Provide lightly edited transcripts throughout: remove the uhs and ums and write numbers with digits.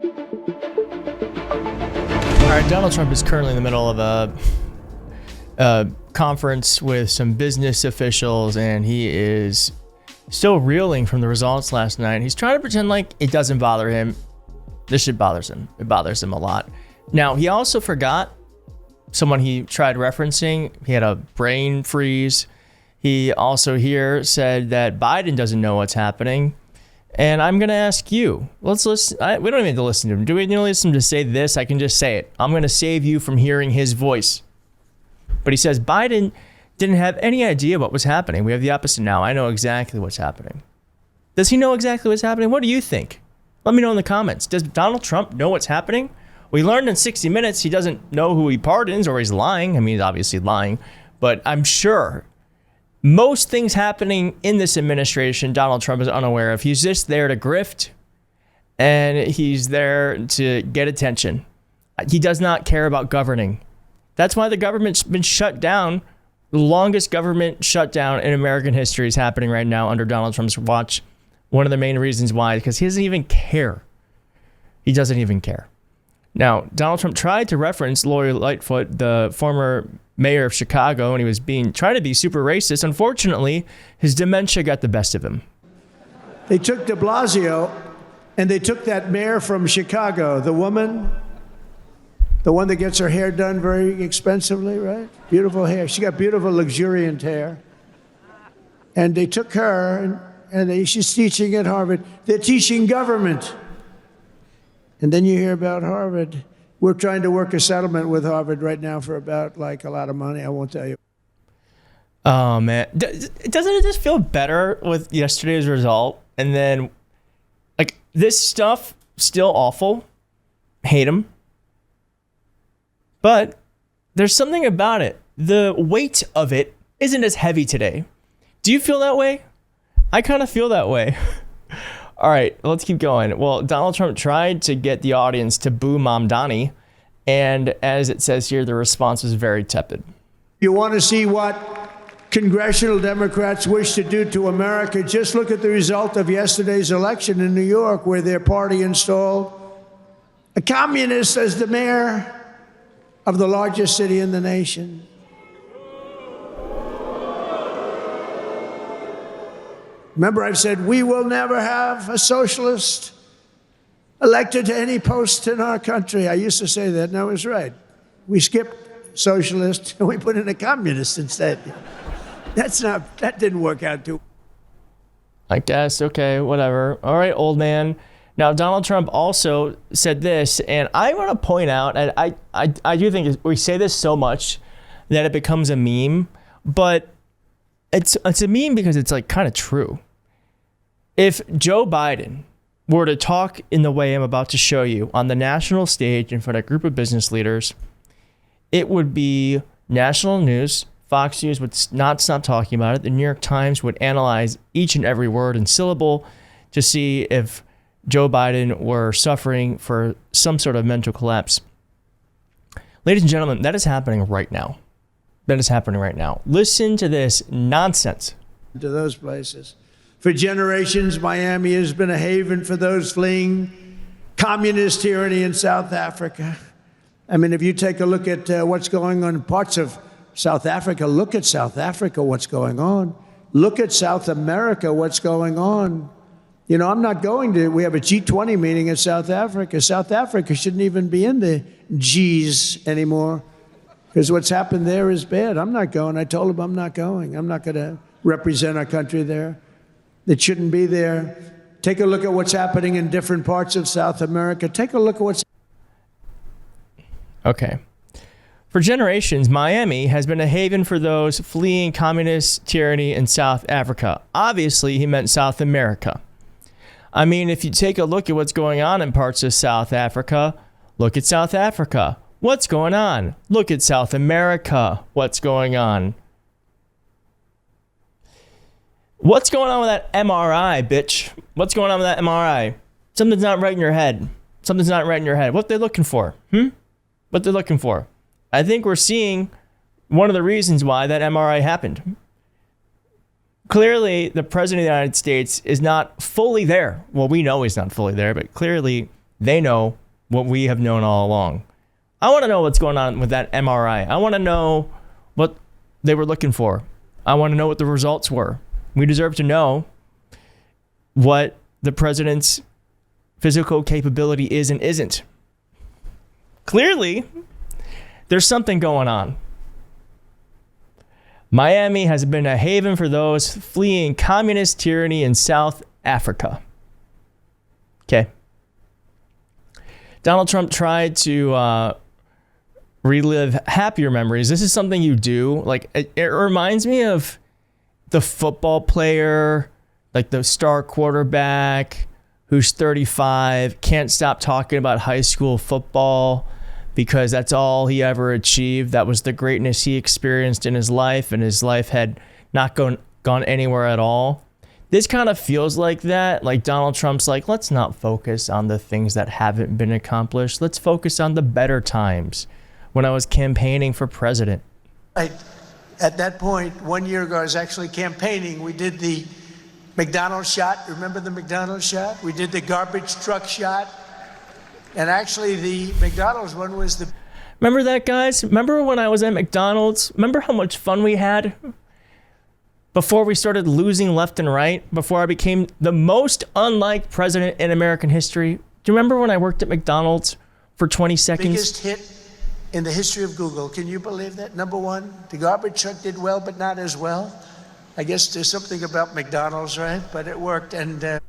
All right, Donald Trump is currently in the middle of a conference with some business officials, and he is still reeling from the results last night. He's trying to pretend like it doesn't bother him. This shit bothers him. It bothers him a lot. Now, he also forgot someone he tried referencing. He had a brain freeze. He also here said that Biden doesn't know what's happening. And I'm going to ask you, let's listen. We don't even need to listen to him. Do we need to listen to say this? I can just say it. I'm going to save you from hearing his voice. But he says Biden didn't have any idea what was happening. We have the opposite now. I know exactly what's happening. Does he know exactly what's happening? What do you think? Let me know in the comments. Does Donald Trump know what's happening? We learned in 60 Minutes he doesn't know who he pardons, or he's lying. I mean, he's obviously lying. But I'm sure most things happening in this administration, Donald Trump is unaware of. He's just there to grift, and he's there to get attention. He does not care about governing. That's why the government's been shut down. The longest government shutdown in American history is happening right now under Donald Trump's watch. One of the main reasons why, because he doesn't even care. He doesn't even care. Now, Donald Trump tried to reference Lori Lightfoot, the former mayor of Chicago, and he was trying to be super racist. Unfortunately, his dementia got the best of him. They took de Blasio, and they took that mayor from Chicago, the woman, the one that gets her hair done very expensively, right? Beautiful hair. She got beautiful, luxuriant hair. And they took her, and she's teaching at Harvard. They're teaching government. And then you hear about Harvard. We're trying to work a settlement with Harvard right now for about like a lot of money. I won't tell you. Oh, man. Doesn't it just feel better with yesterday's result? And then, like, this stuff, still awful. Hate him. But there's something about it. The weight of it isn't as heavy today. Do you feel that way? I kind of feel that way. All right, let's keep going. Well, Donald Trump tried to get the audience to boo Mamdani, and as it says here, the response was very tepid. You want to see what congressional Democrats wish to do to America? Just look at the result of yesterday's election in New York, where their party installed a communist as the mayor of the largest city in the nation. Remember, I've said we will never have a socialist elected to any post in our country. I used to say that, and I was right. We skipped socialist and we put in a communist instead. That didn't work out too. I guess, okay, whatever. All right, old man. Now, Donald Trump also said this, and I want to point out, and I do think we say this so much that it becomes a meme, but it's a meme because it's like kind of true. If Joe Biden were to talk in the way I'm about to show you on the national stage in front of a group of business leaders, it would be national news. Fox News would not stop talking about it. The New York Times would analyze each and every word and syllable to see if Joe Biden were suffering for some sort of mental collapse. Ladies and gentlemen, that is happening right now. That is happening right now. Listen to this nonsense. To those places. For generations, Miami has been a haven for those fleeing communist tyranny in South Africa. I mean, if you take a look at what's going on in parts of South Africa, look at South Africa, what's going on. Look at South America, what's going on. You know, I'm not going to, we have a G20 meeting in South Africa. South Africa shouldn't even be in the Gs anymore because what's happened there is bad. I'm not going. I told him I'm not going. I'm not going to represent our country there. It shouldn't be there. Take a look at what's happening in different parts of South America. Take a look at what's... Okay. For generations, Miami has been a haven for those fleeing communist tyranny in South Africa. Obviously, he meant South America. I mean, if you take a look at what's going on in parts of South Africa, look at South Africa. What's going on? Look at South America. What's going on? What's going on with that MRI, bitch? What's going on with that MRI? Something's not right in your head. Something's not right in your head. What they looking for? What they're looking for? I think we're seeing one of the reasons why that MRI happened. Clearly, the president of the United States is not fully there. Well, we know he's not fully there, but clearly They know what we have known all along. I want to know what's going on with that MRI. I want to know what they were looking for. I want to know what the results were. We deserve to know what the president's physical capability is and isn't. Clearly, there's something going on. Miami has been a haven for those fleeing communist tyranny in South Africa. Okay. Donald Trump tried to relive happier memories. This is something you do. Like, it reminds me of the football player, like the star quarterback who's 35, can't stop talking about high school football because that's all he ever achieved. That was the greatness he experienced in his life, and his life had not gone anywhere at all. This kind of feels like that. Like Donald Trump's like, let's not focus on the things that haven't been accomplished. Let's focus on the better times when I was campaigning for president. At that point, 1 year ago, I was actually campaigning. We did the McDonald's shot. Remember the McDonald's shot? We did the garbage truck shot. And actually, the McDonald's one was the... Remember that, guys? Remember when I was at McDonald's? Remember how much fun we had? Before we started losing left and right, before I became the most unliked president in American history. Do you remember when I worked at McDonald's for 20 seconds? Biggest hit in the history of Google. Can you believe that? Number one, the garbage truck did well, but not as well. I guess there's something about McDonald's, right? But it worked. And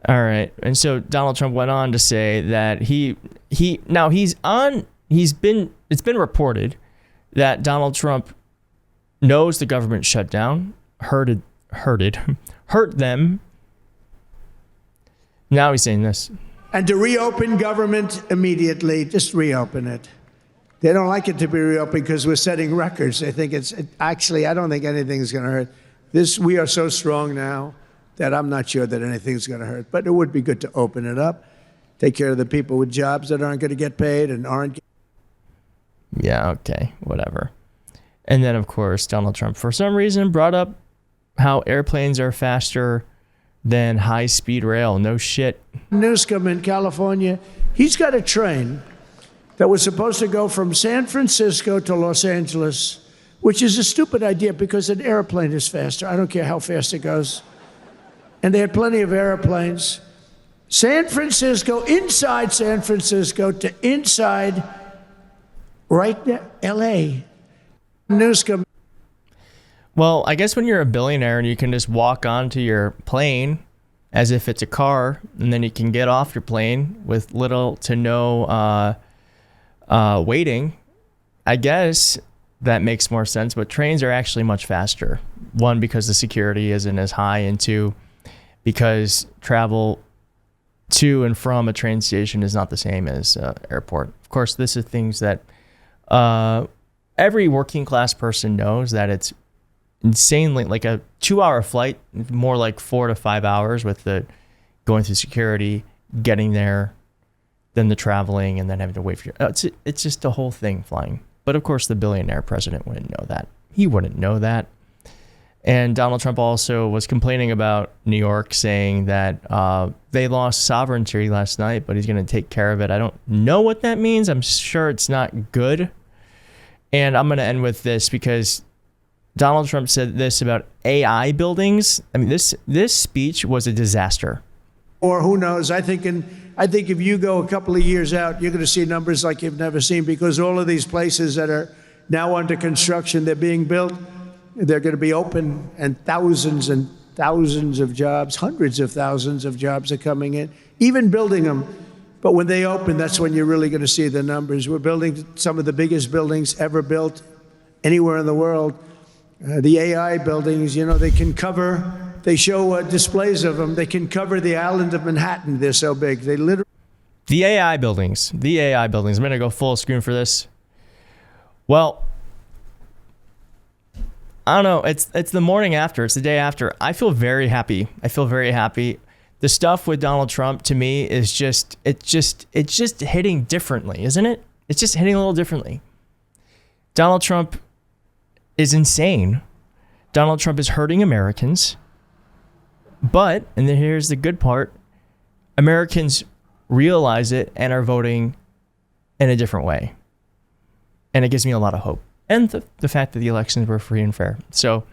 all right. And so Donald Trump went on to say that it's been reported that Donald Trump knows the government shutdown, hurt them. Now he's saying this. And to reopen government immediately, just reopen it. They don't like it to be reopened because we're setting records. They think actually, I don't think anything's going to hurt. We are so strong now that I'm not sure that anything's going to hurt. But it would be good to open it up, take care of the people with jobs that aren't going to get paid and aren't. Yeah, okay, whatever. And then, of course, Donald Trump, for some reason, brought up how airplanes are faster than high-speed rail. No shit. Newscomb in California, he's got a train that was supposed to go from San Francisco to Los Angeles, which is a stupid idea because an airplane is faster. I don't care how fast it goes. And they had plenty of airplanes. San Francisco, inside San Francisco to inside right there, L.A. Newscomb. Well, I guess when you're a billionaire and you can just walk onto your plane as if it's a car, and then you can get off your plane with little to no waiting, I guess that makes more sense. But trains are actually much faster. One, because the security isn't as high, and two, because travel to and from a train station is not the same as airport. Of course, this is things that every working class person knows, that it's insanely, like a 2-hour flight, more like 4 to 5 hours with the going through security, getting there, then the traveling, and then having to wait for your... It's just a whole thing flying. But of course, the billionaire president wouldn't know that. He wouldn't know that. And Donald Trump also was complaining about New York, saying that they lost sovereignty last night, but he's going to take care of it. I don't know what that means. I'm sure it's not good. And I'm going to end with this because Donald Trump said this about AI buildings. I mean, this speech was a disaster. Or who knows? I think if you go a couple of years out, you're going to see numbers like you've never seen, because all of these places that are now under construction, they're being built, they're going to be open, and thousands of jobs, hundreds of thousands of jobs are coming in, even building them. But when they open, that's when you're really going to see the numbers. We're building some of the biggest buildings ever built anywhere in the world. The AI buildings, they can cover, they show displays of them. They can cover the island of Manhattan. They're so big. They literally. The AI buildings. I'm going to go full screen for this. Well, I don't know. It's the morning after. It's the day after. I feel very happy. The stuff with Donald Trump, to me, is just hitting differently, isn't it? It's just hitting a little differently. Donald Trump is insane. Donald Trump is hurting Americans. But, and then here's the good part, Americans realize it and are voting in a different way. And it gives me a lot of hope. And the fact that the elections were free and fair. So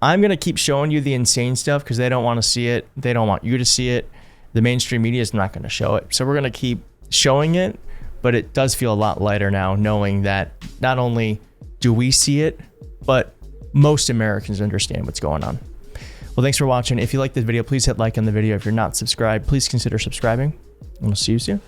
I'm going to keep showing you the insane stuff because they don't want to see it. They don't want you to see it. The mainstream media is not going to show it. So we're going to keep showing it, but it does feel a lot lighter now knowing that not only do we see it, but most Americans understand what's going on. Well, thanks for watching. If you like this video, please hit like on the video. If you're not subscribed, please consider subscribing. And we'll see you soon.